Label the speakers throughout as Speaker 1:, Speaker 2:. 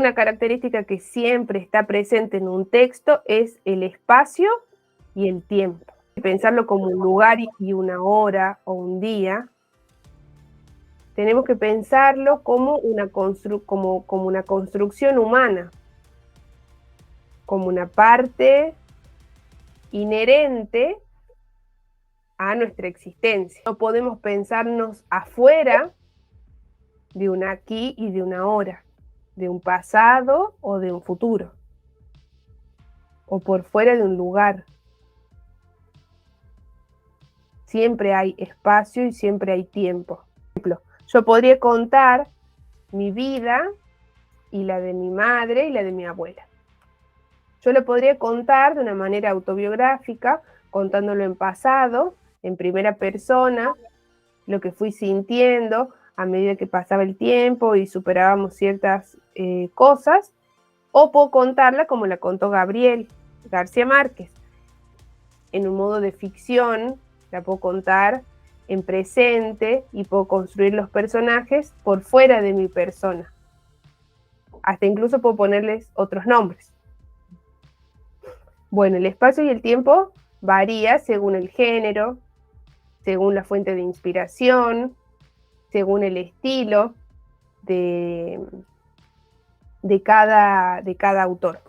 Speaker 1: Una característica que siempre está presente en un texto es el espacio y el tiempo. Pensarlo como un lugar y una hora o un día, tenemos que pensarlo como una construcción humana, como una parte inherente a nuestra existencia. No podemos pensarnos afuera de un aquí y de una ahora, de un pasado o de un futuro, o por fuera de un lugar. Siempre hay espacio y siempre hay tiempo. Por ejemplo, yo podría contar mi vida y la de mi madre y la de mi abuela. Yo lo podría contar de una manera autobiográfica, contándolo en pasado, en primera persona, lo que fui sintiendo a medida que pasaba el tiempo y superábamos ciertas cosas, o puedo contarla como la contó Gabriel García Márquez, en un modo de ficción. La puedo contar en presente y puedo construir los personajes por fuera de mi persona. Hasta incluso puedo ponerles otros nombres. Bueno, el espacio y el tiempo varía según el género, según la fuente de inspiración, según el estilo de cada autor.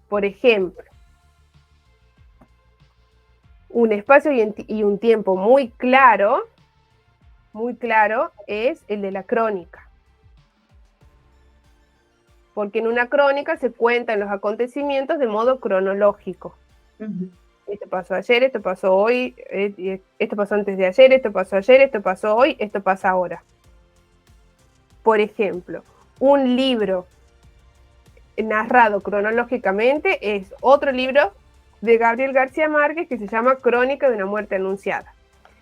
Speaker 1: Por ejemplo, un espacio y un tiempo muy claro es el de la crónica. Porque en una crónica se cuentan los acontecimientos de modo cronológico. Esto pasó ayer, esto pasó hoy, esto pasó antes de ayer, esto pasó ayer, esto pasó hoy, esto pasa ahora. Por ejemplo, un libro narrado cronológicamente es otro libro de Gabriel García Márquez que se llama Crónica de una muerte anunciada.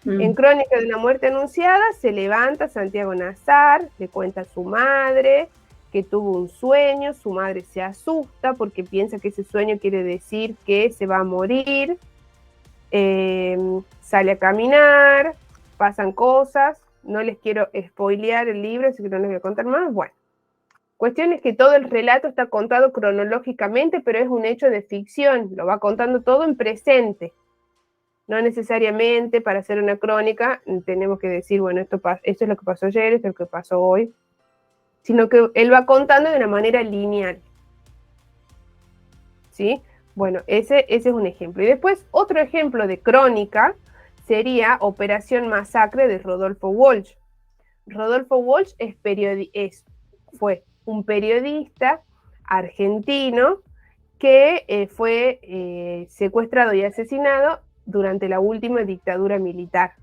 Speaker 1: En Crónica de una muerte anunciada se levanta Santiago Nazar, le cuenta a su madre que tuvo un sueño, su madre se asusta porque piensa que ese sueño quiere decir que se va a morir, sale a caminar, pasan cosas, no les quiero spoilear el libro, así que no les voy a contar más. Bueno, cuestión es que todo el relato está contado cronológicamente, pero es un hecho de ficción, lo va contando todo en presente. No necesariamente para hacer una crónica tenemos que decir, bueno, esto es lo que pasó ayer, esto es lo que pasó hoy, sino que él va contando de una manera lineal. ¿Sí? Bueno, ese es un ejemplo. Y después, otro ejemplo de crónica sería Operación Masacre de Rodolfo Walsh. Rodolfo Walsh fue un periodista argentino que fue secuestrado y asesinado durante la última dictadura militar.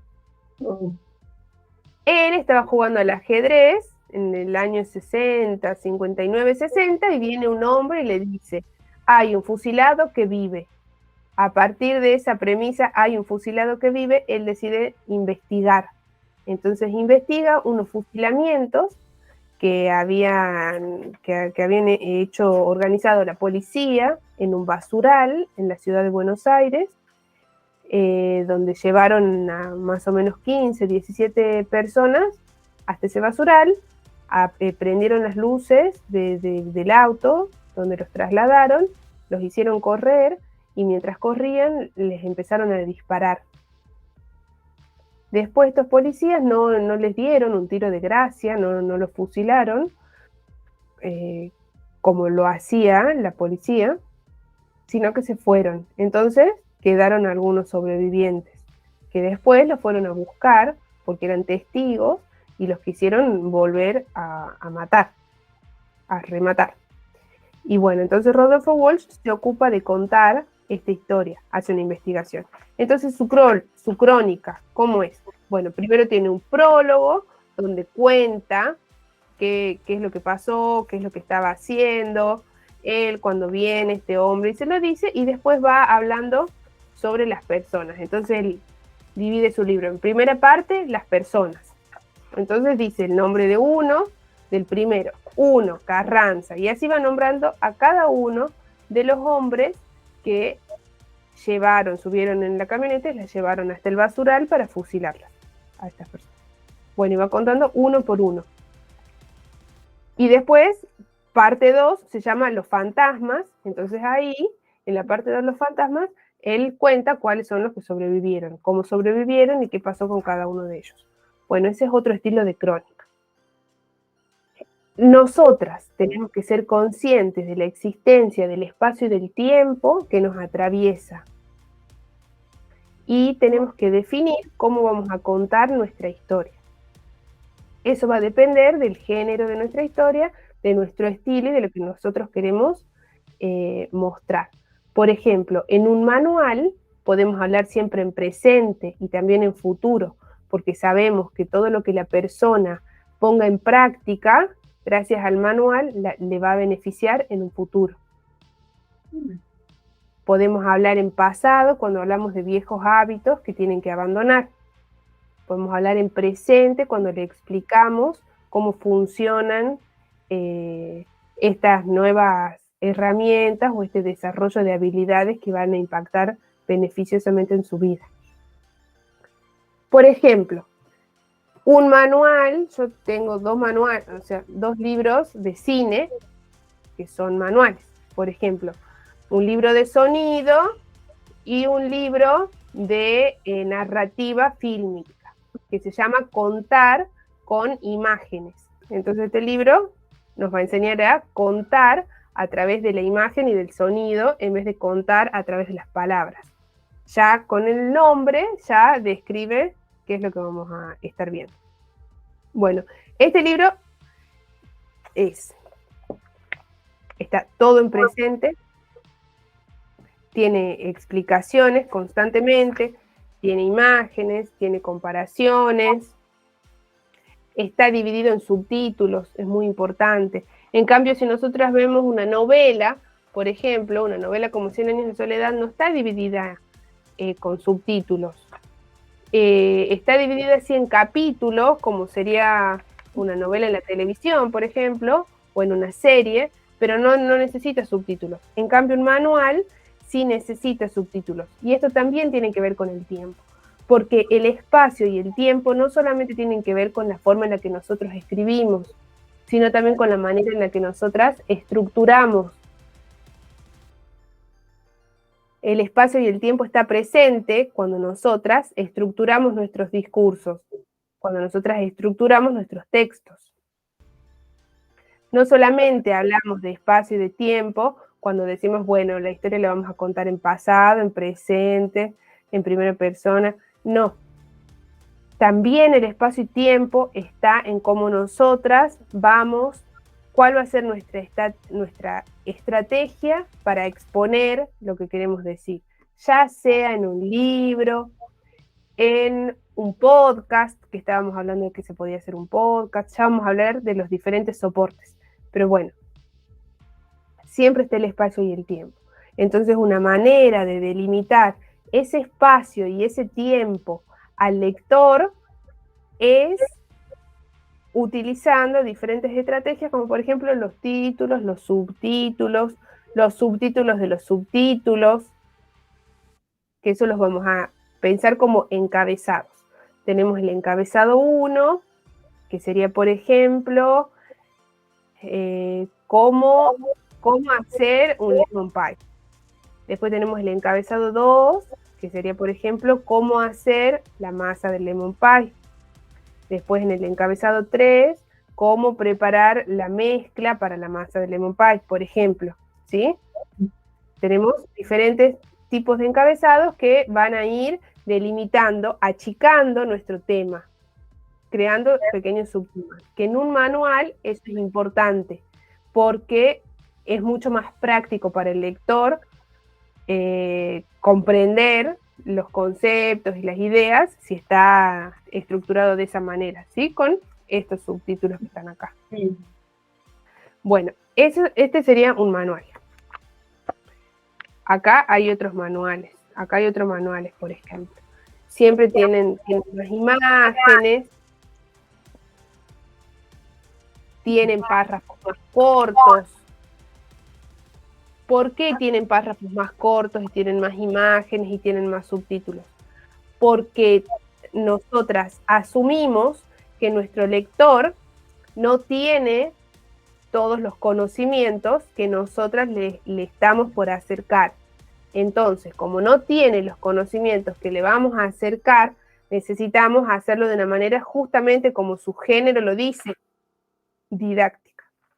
Speaker 1: Él estaba jugando al ajedrez en el año 60, 59, 60, y viene un hombre y le dice, hay un fusilado que vive. A partir de esa premisa, hay un fusilado que vive, él decide investigar. Entonces investiga unos fusilamientos que habían organizado la policía en un basural en la ciudad de Buenos Aires, donde llevaron a más o menos 15, 17 personas hasta ese basural, prendieron las luces del auto donde los trasladaron, los hicieron correr y mientras corrían les empezaron a disparar. Después estos policías no les dieron un tiro de gracia, no los fusilaron, como lo hacía la policía, sino que se fueron. Entonces quedaron algunos sobrevivientes, que después los fueron a buscar porque eran testigos y los quisieron volver a matar, a rematar. Y bueno, entonces Rodolfo Walsh se ocupa de contar esta historia, hace una investigación. Entonces su crónica, ¿cómo es? Bueno, primero tiene un prólogo donde cuenta qué es lo que pasó, qué es lo que estaba haciendo, él cuando viene este hombre y se lo dice, y después va hablando sobre las personas. Entonces él divide su libro en primera parte, las personas. Entonces dice el nombre de uno, del primero, Carranza, y así va nombrando a cada uno de los hombres que subieron en la camioneta y las llevaron hasta el basural para fusilarlas a estas personas. Bueno, y va contando uno por uno. Y después parte 2 se llama Los fantasmas, entonces ahí, en la parte 2 Los fantasmas, él cuenta cuáles son los que sobrevivieron, cómo sobrevivieron y qué pasó con cada uno de ellos. Bueno, ese es otro estilo de crónica. Nosotras tenemos que ser conscientes de la existencia del espacio y del tiempo que nos atraviesa. Y tenemos que definir cómo vamos a contar nuestra historia. Eso va a depender del género de nuestra historia, de nuestro estilo y de lo que nosotros queremos mostrar. Por ejemplo, en un manual podemos hablar siempre en presente y también en futuro, porque sabemos que todo lo que la persona ponga en práctica, gracias al manual, le va a beneficiar en un futuro. Podemos hablar en pasado cuando hablamos de viejos hábitos que tienen que abandonar. Podemos hablar en presente cuando le explicamos cómo funcionan estas nuevas herramientas o este desarrollo de habilidades que van a impactar beneficiosamente en su vida. Por ejemplo, un manual, yo tengo dos manuales, o sea, 2 libros de cine que son manuales. Por ejemplo, un libro de sonido y un libro de narrativa fílmica, que se llama Contar con imágenes. Entonces este libro nos va a enseñar a contar a través de la imagen y del sonido en vez de contar a través de las palabras. Ya con el nombre ya describe qué es lo que vamos a estar viendo. Bueno, este libro está todo en presente, tiene explicaciones constantemente, tiene imágenes, tiene comparaciones, está dividido en subtítulos, es muy importante. En cambio, si nosotras vemos una novela, por ejemplo, una novela como 100 años de soledad, no está dividida con subtítulos. Está dividida así en capítulos, como sería una novela en la televisión, por ejemplo, o en una serie, pero no necesita subtítulos. En cambio, un manual sí necesita subtítulos. Y esto también tiene que ver con el tiempo, porque el espacio y el tiempo no solamente tienen que ver con la forma en la que nosotros escribimos, sino también con la manera en la que nosotras estructuramos. El espacio y el tiempo está presente cuando nosotras estructuramos nuestros discursos, cuando nosotras estructuramos nuestros textos. No solamente hablamos de espacio y de tiempo cuando decimos, bueno, la historia la vamos a contar en pasado, en presente, en primera persona. No. También el espacio y tiempo está en cómo nosotras vamos, cuál va a ser nuestra estrategia para exponer lo que queremos decir, ya sea en un libro, en un podcast, que estábamos hablando de que se podía hacer un podcast, ya vamos a hablar de los diferentes soportes, pero bueno, siempre está el espacio y el tiempo. Entonces, una manera de delimitar ese espacio y ese tiempo al lector es utilizando diferentes estrategias, como por ejemplo los títulos, los subtítulos de los subtítulos, que eso los vamos a pensar como encabezados. Tenemos el encabezado 1, que sería, por ejemplo, cómo hacer un lemon pie. Después tenemos el encabezado 2, que sería, por ejemplo, cómo hacer la masa del lemon pie. Después en el encabezado 3, cómo preparar la mezcla para la masa del lemon pie, por ejemplo, ¿sí? Tenemos diferentes tipos de encabezados que van a ir delimitando, achicando nuestro tema, creando pequeños subtemas. Que en un manual eso es importante, porque es mucho más práctico para el lector comprender los conceptos y las ideas si está estructurado de esa manera, ¿sí? Con estos subtítulos que están acá. Sí. Bueno, este sería un manual. Acá hay otros manuales. Acá hay otros manuales, por ejemplo. Siempre tienen las imágenes, tienen párrafos más cortos. ¿Por qué tienen párrafos más cortos y tienen más imágenes y tienen más subtítulos? Porque nosotras asumimos que nuestro lector no tiene todos los conocimientos que nosotras le estamos por acercar. Entonces, como no tiene los conocimientos que le vamos a acercar, necesitamos hacerlo de una manera justamente como su género lo dice, didáctica.